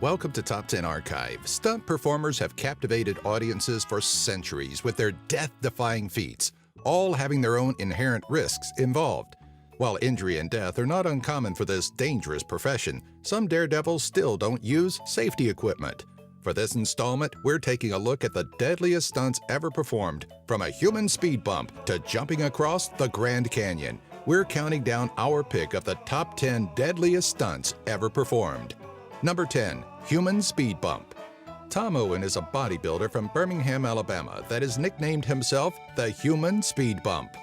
Welcome to Top 10 Archive. Stunt performers have captivated audiences for centuries with their death-defying feats, all having their own inherent risks involved. While injury and death are not uncommon for this dangerous profession, some daredevils still don't use safety equipment. For this installment, we're taking a look at the deadliest stunts ever performed, from a human speed bump to jumping across the Grand Canyon. We're counting down our pick of the top 10 deadliest stunts ever performed. Number 10. Human Speed Bump. Tom Owen is a bodybuilder from Birmingham, Alabama that has nicknamed himself the Human Speed Bump.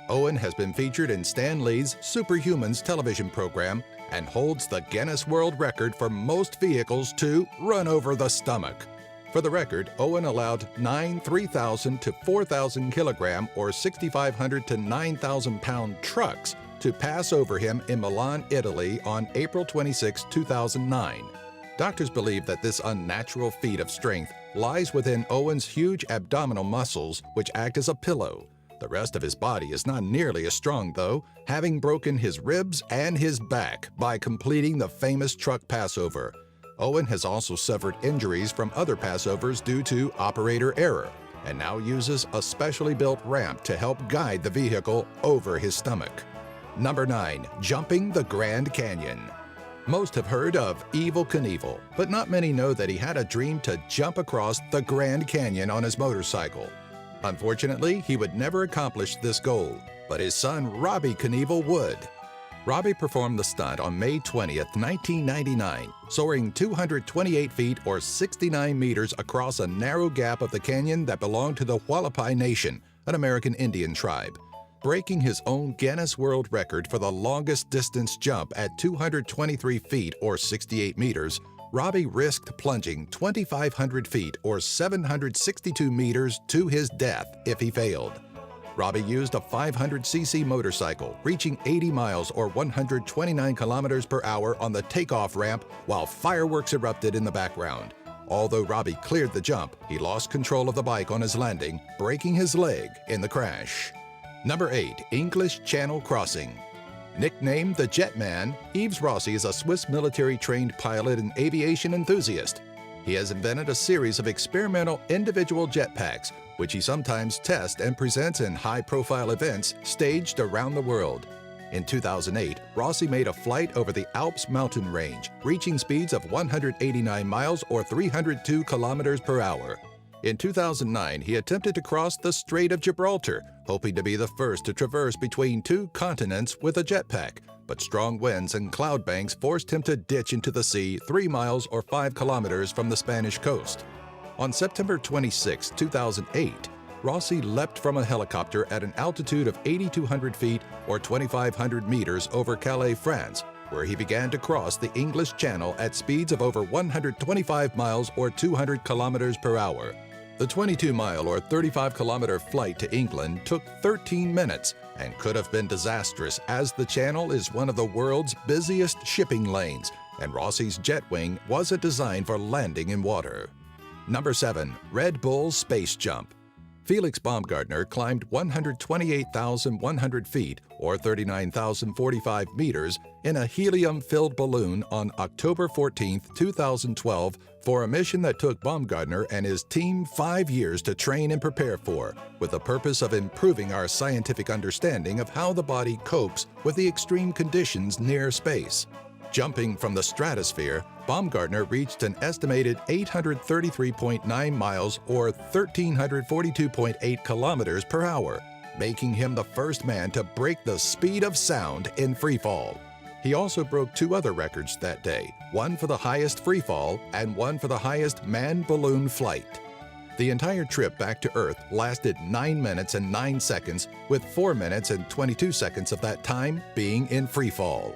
Owen has been featured in Stan Lee's Superhumans television program and holds the Guinness World Record for most vehicles to run over the stomach. For the record, Owen allowed 9 3,000 to 4,000 kilogram or 6,500 to 9,000 pound trucks to pass over him in Milan, Italy on April 26, 2009. Doctors believe that this unnatural feat of strength lies within Owen's huge abdominal muscles, which act as a pillow. The rest of his body is not nearly as strong, though, having broken his ribs and his back by completing the famous truck passover. Owen has also suffered injuries from other passovers due to operator error, and now uses a specially built ramp to help guide the vehicle over his stomach. Number 9. Jumping the Grand Canyon. Most have heard of Evel Knievel, but not many know that he had a dream to jump across the Grand Canyon on his motorcycle. Unfortunately, he would never accomplish this goal, but his son Robbie Knievel would. Robbie performed the stunt on May 20, 1999, soaring 228 feet or 69 meters across a narrow gap of the canyon that belonged to the Hualapai Nation, an American Indian tribe. Breaking his own Guinness World Record for the longest distance jump at 223 feet or 68 meters, Robbie risked plunging 2,500 feet or 762 meters to his death if he failed. Robbie used a 500cc motorcycle, reaching 80 miles or 129 kilometers per hour on the takeoff ramp while fireworks erupted in the background. Although Robbie cleared the jump, he lost control of the bike on his landing, breaking his leg in the crash. Number 8. English Channel Crossing. Nicknamed the Jetman, Yves Rossi is a Swiss military-trained pilot and aviation enthusiast. He has invented a series of experimental individual jetpacks, which he sometimes tests and presents in high-profile events staged around the world. In 2008, Rossi made a flight over the Alps mountain range, reaching speeds of 189 miles or 302 kilometers per hour. In 2009, he attempted to cross the Strait of Gibraltar, hoping to be the first to traverse between two continents with a jetpack, but strong winds and cloud banks forced him to ditch into the sea 3 miles or 5 kilometers from the Spanish coast. On September 26, 2008, Rossi leapt from a helicopter at an altitude of 8,200 feet or 2,500 meters over Calais, France, where he began to cross the English Channel at speeds of over 125 miles or 200 kilometers per hour. The 22-mile or 35-kilometer flight to England took 13 minutes and could have been disastrous, as the channel is one of the world's busiest shipping lanes, and Rossi's jet wing wasn't designed for landing in water. Number 7. Red Bull Space Jump. Felix Baumgartner climbed 128,100 feet or 39,045 meters in a helium-filled balloon on October 14, 2012 for a mission that took Baumgartner and his team 5 years to train and prepare for, with the purpose of improving our scientific understanding of how the body copes with the extreme conditions near space. Jumping from the stratosphere, Baumgartner reached an estimated 833.9 miles or 1,342.8 kilometers per hour, making him the first man to break the speed of sound in freefall. He also broke 2 other records that day, one for the highest freefall and one for the highest manned balloon flight. The entire trip back to Earth lasted 9 minutes and 9 seconds, with 4 minutes and 22 seconds of that time being in freefall.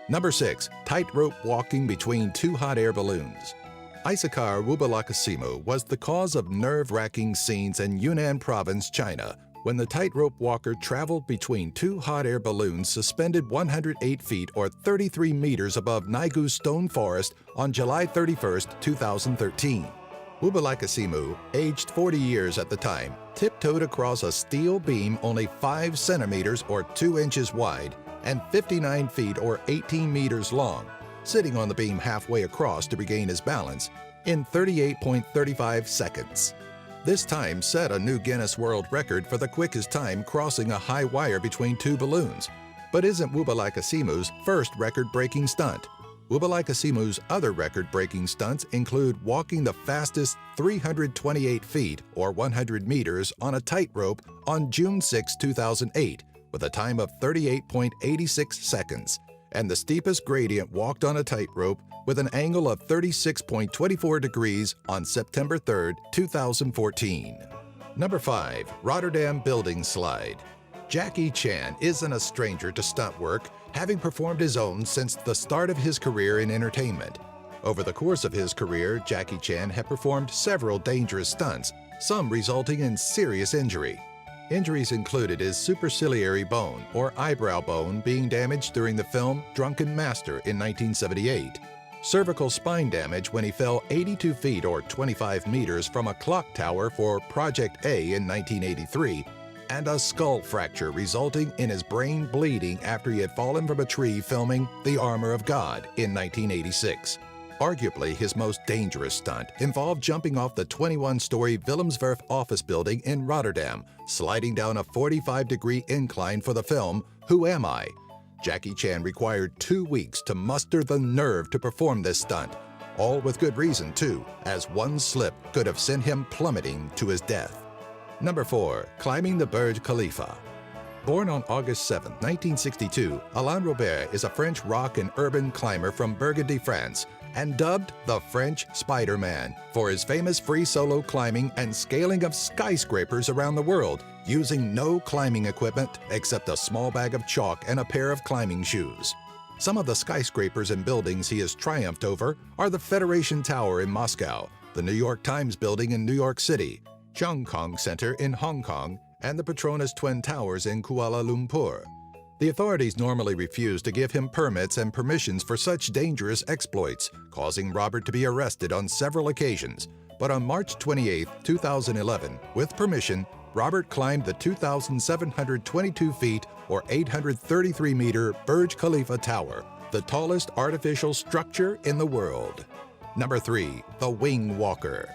Number 6. Tightrope walking between 2 hot air balloons. Isakar Wubalakasimo was the cause of nerve-wracking scenes in Yunnan Province, China, when the tightrope walker traveled between 2 hot air balloons suspended 108 feet or 33 meters above Naigu Stone Forest on July 31, 2013. Wubalakasimo, aged 40 years at the time, tiptoed across a steel beam only 5 centimeters or 2 inches wide and 59 feet or 18 meters long, sitting on the beam halfway across to regain his balance, in 38.35 seconds. This time set a new Guinness World Record for the quickest time crossing a high wire between two balloons, but isn't Wubalakasimu's first record-breaking stunt. Wubalakasimu's other record-breaking stunts include walking the fastest 328 feet or 100 meters on a tightrope on June 6, 2008, with a time of 38.86 seconds, and the steepest gradient walked on a tightrope with an angle of 36.24 degrees on September 3, 2014. Number 5. Rotterdam Building Slide. Jackie Chan isn't a stranger to stunt work, having performed his own since the start of his career in entertainment. Over the course of his career, Jackie Chan had performed several dangerous stunts, some resulting in serious injury. Injuries included his superciliary bone or eyebrow bone being damaged during the film Drunken Master in 1978, cervical spine damage when he fell 82 feet or 25 meters from a clock tower for Project A in 1983, and a skull fracture resulting in his brain bleeding after he had fallen from a tree filming The Armor of God in 1986. Arguably his most dangerous stunt involved jumping off the 21-story Willemswerf office building in Rotterdam, sliding down a 45-degree incline for the film Who Am I? Jackie Chan required 2 weeks to muster the nerve to perform this stunt, all with good reason too, as one slip could have sent him plummeting to his death. Number 4. Climbing the Burj Khalifa. Born on August 7, 1962, Alain Robert is a French rock and urban climber from Burgundy, France, and dubbed the French Spider-Man for his famous free solo climbing and scaling of skyscrapers around the world, using no climbing equipment except a small bag of chalk and a pair of climbing shoes. Some of the skyscrapers and buildings he has triumphed over are the Federation Tower in Moscow, the New York Times building in New York City, Cheung Kong Center in Hong Kong, and the Petronas Twin Towers in Kuala Lumpur. The authorities normally refuse to give him permits and permissions for such dangerous exploits, causing Robert to be arrested on several occasions. But on March 28, 2011, with permission, Robert climbed the 2,722 feet or 833-meter Burj Khalifa Tower, the tallest artificial structure in the world. Number 3. The Wing Walker.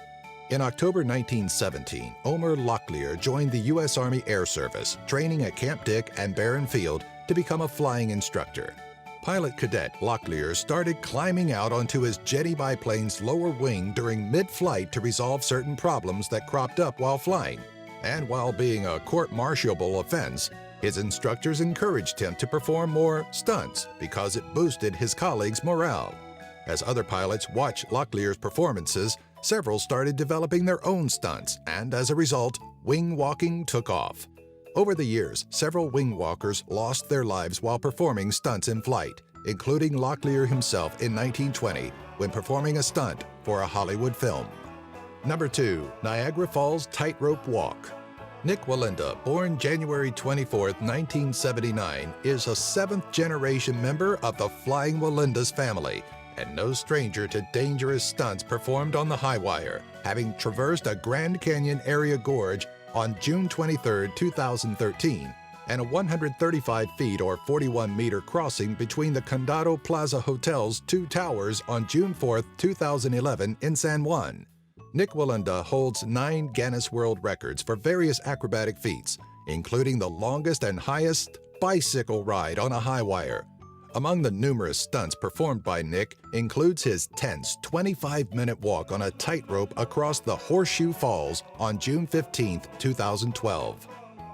In October 1917, Omer Locklear joined the U.S. Army Air Service, training at Camp Dick and Barron Field to become a flying instructor. Pilot cadet Locklear started climbing out onto his jetty biplane's lower wing during mid-flight to resolve certain problems that cropped up while flying. And while being a court-martialable offense, his instructors encouraged him to perform more stunts because it boosted his colleagues' morale. As other pilots watched Locklear's performances, several started developing their own stunts, and as a result, wing walking took off. Over the years, several wing walkers lost their lives while performing stunts in flight, including Locklear himself in 1920 when performing a stunt for a Hollywood film. Number 2. Niagara Falls Tightrope Walk. Nick Wallenda, born January 24, 1979, is a seventh-generation member of the Flying Wallendas family, and no stranger to dangerous stunts performed on the high wire, having traversed a Grand Canyon area gorge on June 23, 2013, and a 135 feet or 41-meter crossing between the Condado Plaza Hotel's two towers on June 4, 2011 in San Juan. Nick Wallenda holds 9 Guinness World Records for various acrobatic feats, including the longest and highest bicycle ride on a high wire. Among the numerous stunts performed by Nick includes his tense 25-minute walk on a tightrope across the Horseshoe Falls on June 15, 2012.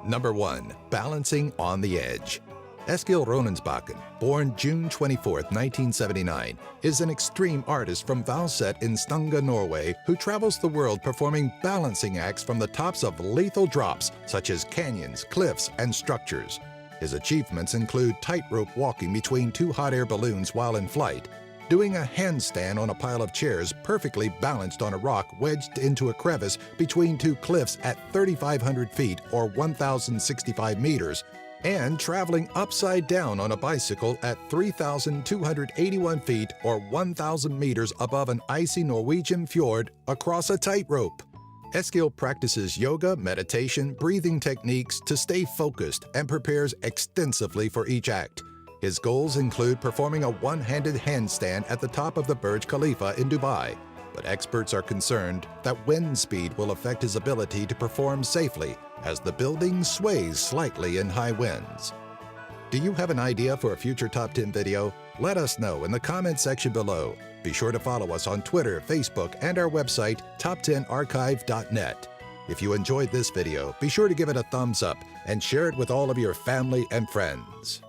Number 1. Balancing on the Edge. Eskil Ronensbakken, born June 24, 1979, is an extreme artist from Valset in Stavanger, Norway, who travels the world performing balancing acts from the tops of lethal drops such as canyons, cliffs, and structures. His achievements include tightrope walking between 2 hot air balloons while in flight, doing a handstand on a pile of chairs perfectly balanced on a rock wedged into a crevice between 2 cliffs at 3,500 feet or 1,065 meters, and traveling upside down on a bicycle at 3,281 feet or 1,000 meters above an icy Norwegian fjord across a tightrope. Eskil practices yoga, meditation, breathing techniques to stay focused and prepares extensively for each act. His goals include performing a one-handed handstand at the top of the Burj Khalifa in Dubai, but experts are concerned that wind speed will affect his ability to perform safely as the building sways slightly in high winds. Do you have an idea for a future Top 10 video? Let us know in the comment section below. Be sure to follow us on Twitter, Facebook, and our website, top10archive.net. If you enjoyed this video, be sure to give it a thumbs up and share it with all of your family and friends.